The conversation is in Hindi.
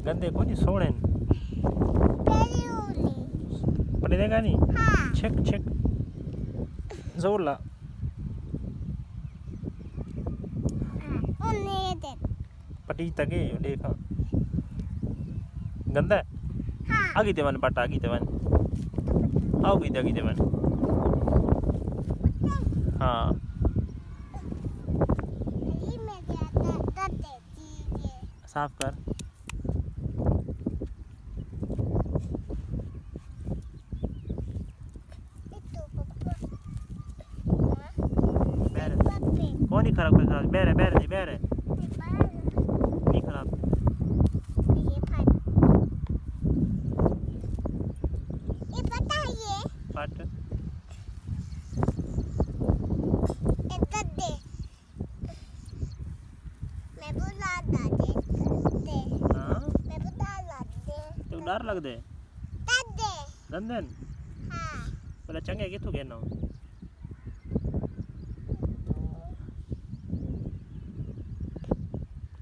गंदे को नहीं सोड़े पड़ी देगा नहीं। हाँ। छेक छेक जोर ला। पटी तके देखा गंदा है। हाँ। आगी तेवन पटा आगी तेवन आओ गई तेवन। हाँ साफ कर। कौन नहीं खराब कर खराब बैर नहीं खराब। पट तो डर लग दे दंदन पहले चंगे कितों कहना।